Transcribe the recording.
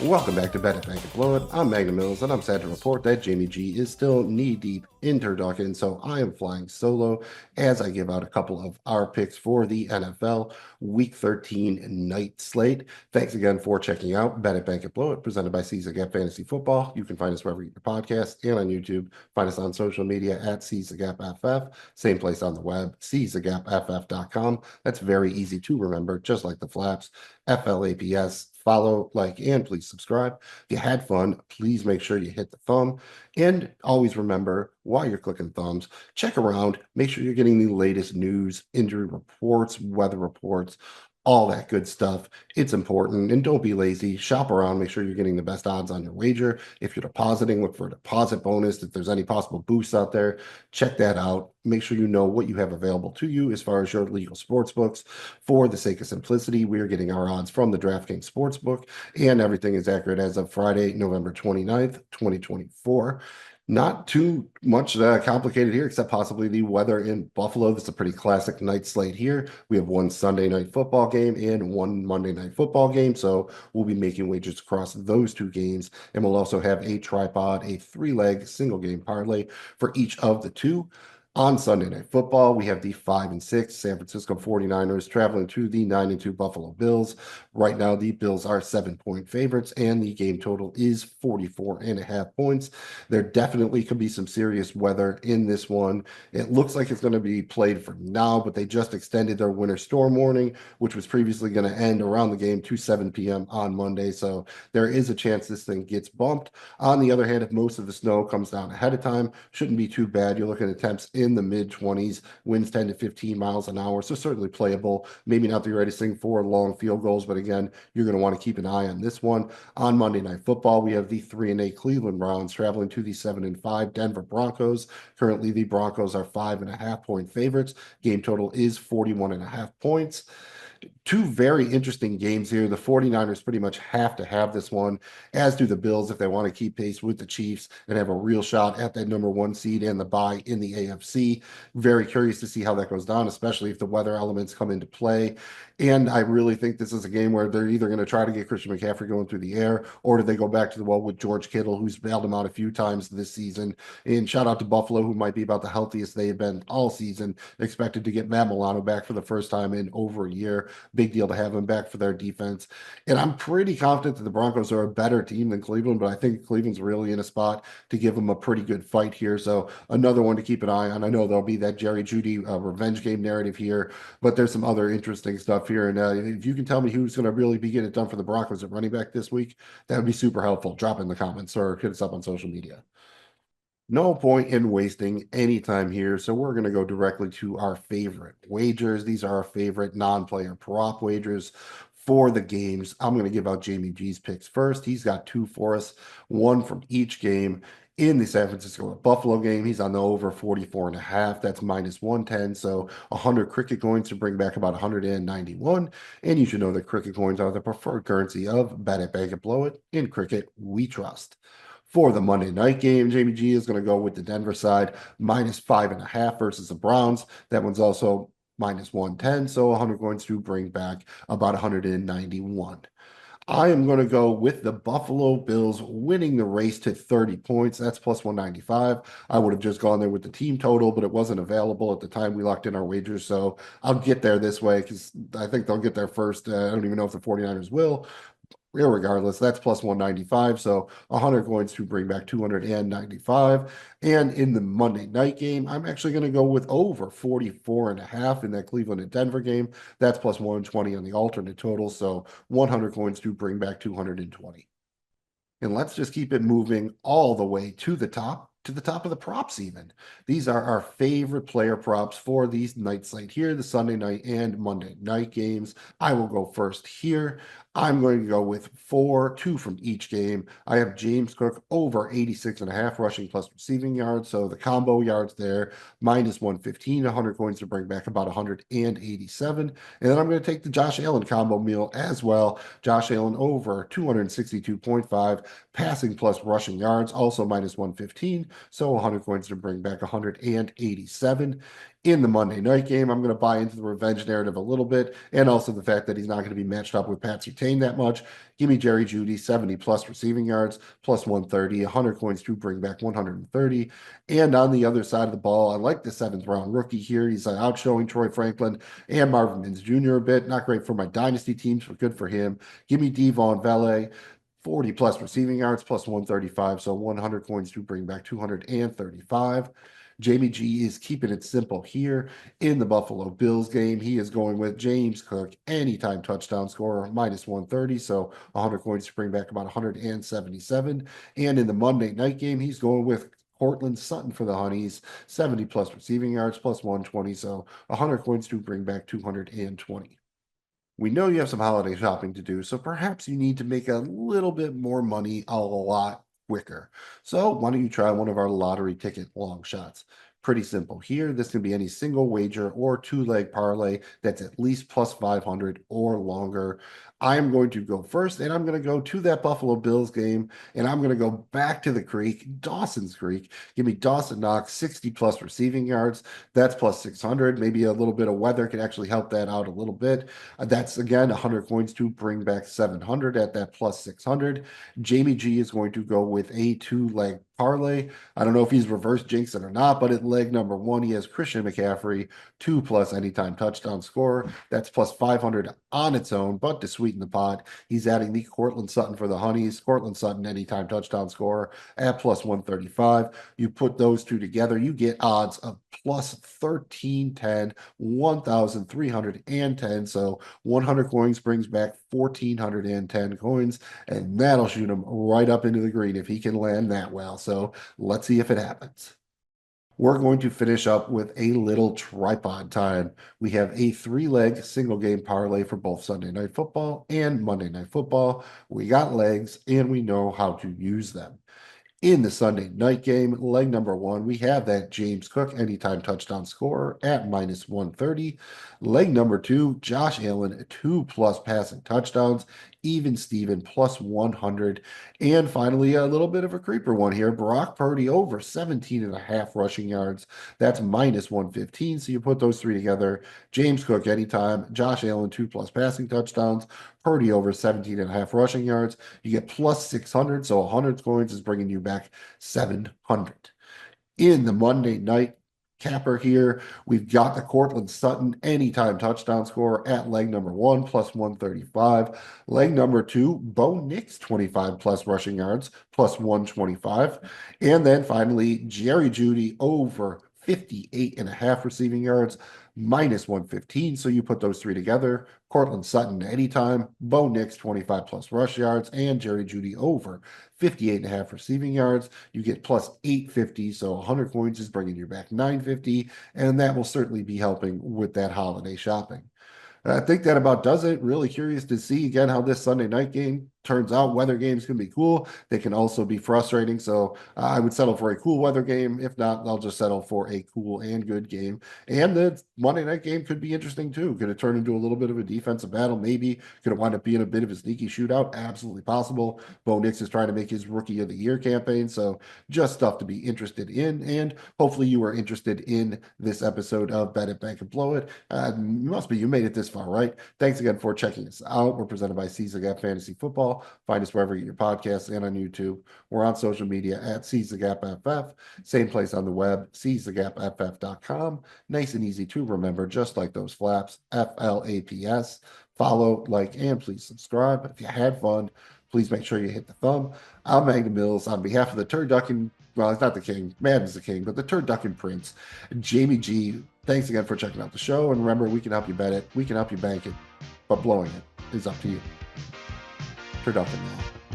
Welcome back to Bet It, Bank It, Blow It. I'm Magnum, and I'm sad to report that Jamie G is still knee-deep in turducken, so I am flying solo as I give out a couple of our picks for the NFL Week 13 night slate. Thanks again for checking out Bet It, Bank It, Blow It, presented by Caesar Gap Fantasy Football. You can find us wherever you get your podcasts and on YouTube. Find us on social media at Caesar Gap FF. Same place on the web, CaesarGapFF.com. That's very easy to remember, just like the flaps. FLAPS. Follow, like, and please subscribe. If you had fun, please make sure you hit the thumb. And always remember, while you're clicking thumbs, check around. Make sure you're getting the latest news, injury reports, weather reports, all that good stuff. It's important. And don't be lazy. Shop around. Make sure you're getting the best odds on your wager. If you're depositing, look for a deposit bonus. If there's any possible boosts out there, check that out. Make sure you know what you have available to you as far as your legal sports books. For the sake of simplicity, we are getting our odds from the DraftKings Sportsbook, and everything is accurate as of Friday, November 29th, 2024. Not too much complicated here, except possibly the weather in Buffalo. This is a pretty classic night slate here. We have one Sunday night football game and one Monday night football game, so we'll be making wagers across those two games, and we'll also have a tripod, a three-leg single game parlay for each of the two. On Sunday Night Football, we have the 5-6 San Francisco 49ers traveling to the 9-2 Buffalo Bills. Right now, the Bills are 7-point favorites, and the game total is 44.5 points. There definitely could be some serious weather in this one. It looks like it's going to be played for now, but they just extended their winter storm warning, which was previously going to end around the game to 7 p.m. on Monday. So there is a chance this thing gets bumped. On the other hand, if most of the snow comes down ahead of time, shouldn't be too bad. You're looking at temps in the mid 20s, winds 10 to 15 miles an hour. So certainly playable. Maybe not the greatest thing for long field goals, but again, you're going to want to keep an eye on this one. On Monday Night Football, we have the 3-8 Cleveland Browns traveling to the 7-5 Denver Broncos. Currently, the Broncos are 5.5-point favorites. Game total is 41.5 points. Two very interesting games here. The 49ers pretty much have to have this one, as do the Bills if they want to keep pace with the Chiefs and have a real shot at that number one seed and the bye in the AFC. Very curious to see how that goes down, especially if the weather elements come into play. And I really think this is a game where they're either going to try to get Christian McCaffrey going through the air, or do they go back to the well with George Kittle, who's bailed him out a few times this season. And shout out to Buffalo, who might be about the healthiest they have been all season, expected to get Matt Milano back for the first time in over a year. Big deal to have him back for their defense. And I'm pretty confident that the Broncos are a better team than Cleveland, but I think Cleveland's really in a spot to give them a pretty good fight here. So another one to keep an eye on. I know there'll be that Jerry Jeudy revenge game narrative here, but there's some other interesting stuff here. And if you can tell me who's going to really be getting it done for the Broncos at running back this week, that would be super helpful. Drop in the comments or hit us up on social media. No point in wasting any time here, so we're going to go directly to our favorite wagers. These are our favorite non-player prop wagers for the games. I'm going to give out Jamie G's picks first. He's got two for us, one from each game. In the San Francisco Buffalo game, he's on the over 44.5. That's minus 110. So 100 cricket coins to bring back about 191. And you should know that cricket coins are the preferred currency of Bet It, Bank It, Blow It. In cricket, we trust. For the Monday night game, Jamie G is going to go with the Denver side, minus 5.5 versus the Browns. That one's also minus 110. So 100 coins to bring back about 191. I am going to go with the Buffalo Bills winning the race to 30 points. That's plus 195. I would have just gone there with the team total, but it wasn't available at the time we locked in our wagers. So I'll get there this way because I think they'll get there first. I don't even know if the 49ers will. Regardless, that's plus 195. So 100 coins to bring back 295. And in the Monday night game, I'm actually going to go with over 44.5 in that Cleveland and Denver game. That's plus 120 on the alternate total. So 100 coins to bring back 220. And let's just keep it moving all the way to the top of the props even. These are our favorite player props for these night slate here, the Sunday night and Monday night games. I will go first here. I'm going to go with two from each game. I have James Cook over 86.5 rushing plus receiving yards. So the combo yards there, minus 115, 100 coins to bring back about 187. And then I'm going to take the Josh Allen combo meal as well. Josh Allen over 262.5 passing plus rushing yards, also minus 115. so 100 coins to bring back 187. In the Monday night game, I'm going to buy into the revenge narrative a little bit, and also the fact that he's not going to be matched up with Pat Surtain that much. Give me Jerry Jeudy, 70 plus receiving yards, plus 130, 100 coins to bring back 130. And on the other side of the ball, I like the seventh round rookie here. He's outshowing Troy Franklin and Marvin Mims Jr. a bit. Not great for my dynasty teams, but good for him. Give me Devon Vele. 40 plus receiving yards, plus 135. So 100 coins to bring back 235. Jamie G is keeping it simple here in the Buffalo Bills game. He is going with James Cook, anytime touchdown scorer, minus 130. So 100 coins to bring back about 177. And in the Monday night game, he's going with Cortland Sutton for the Honeys, 70 plus receiving yards, plus 120. So 100 coins to bring back 220. We know you have some holiday shopping to do, so perhaps you need to make a little bit more money a lot quicker. So why don't you try one of our lottery ticket long shots? Pretty simple here. This can be any single wager or two-leg parlay that's at least plus 500 or longer. I am going to go first, and I'm going to go to that Buffalo Bills game, and I'm going to go back to the creek, Dawson's Creek. Give me Dawson Knox, 60 plus receiving yards. That's plus 600. Maybe a little bit of weather can actually help that out a little bit. That's, again, 100 coins to bring back 700 at that plus 600. Jamie G is going to go with a two-leg parlay. I don't know if he's reverse jinxing or not, but at leg number one, he has Christian McCaffrey, 2 plus anytime touchdown score. That's plus 500 on its own, but to sweeten the pot, he's adding the Cortland Sutton for the Honeys. Cortland Sutton, anytime touchdown scorer at plus 135. You put those two together, you get odds of plus 1310, 1,310. So 100 coins brings back 1,410 coins, and that'll shoot him right up into the green if he can land that well. So let's see if it happens. We're going to finish up with a little tripod time. We have a 3-leg single game parlay for both Sunday Night Football and Monday Night Football. We got legs and we know how to use them. In the Sunday night game, leg number one, we have that James Cook anytime touchdown scorer at minus 130. Leg number two, Josh Allen, 2 plus passing touchdowns, even Steven plus 100. And finally, a little bit of a creeper one here, Brock Purdy over 17.5 rushing yards. That's minus 115. So you put those three together, James Cook anytime, Josh Allen, 2 plus passing touchdowns, Purdy over 17.5 rushing yards. You get plus 600. So 100 coins is bringing you back 700. In the Monday night capper here, we've got the Cortland Sutton anytime touchdown score at leg number one, plus 135. Leg number two, Bo Nix, 25 plus rushing yards, plus 125. And then finally, Jerry Jeudy over 58.5 receiving yards, minus 115. So you put those three together, Cortland Sutton anytime, Bo Nix 25 plus rush yards, and Jerry Jeudy over 58.5 receiving yards. You get plus 850. So 100 coins is bringing you back 950. And that will certainly be helping with that holiday shopping. I think that about does it. Really curious to see again how this Sunday night game turns out. Weather games can be cool. They can also be frustrating. So I would settle for a cool weather game. If not, I'll just settle for a cool and good game. And the Monday night game could be interesting too. Could it turn into a little bit of a defensive battle? Maybe. Could it wind up being a bit of a sneaky shootout? Absolutely possible. Bo Nix is trying to make his rookie of the year campaign. So just stuff to be interested in. And hopefully you are interested in this episode of Bet It, Bank, and Blow It. Must be you made it this far, right? Thanks again for checking us out. We're presented by Caesar Gap Fantasy Football. Find us wherever you get your podcasts and on YouTube. We're on social media at Caesar Gap FF. Same place on the web, CaesarGapFF.com. Nice and easy to remember, just like those flaps, FLAPS. Follow, like, and please subscribe. If you had fun, please make sure you hit the thumb. I'm Magnum Mills on behalf of the turducken. Well, it's not the king. Madden's the king, but the turducken prince, Jamie G. Thanks again for checking out the show. And remember, we can help you bet it. We can help you bank it. But blowing it is up to you. Turducken now.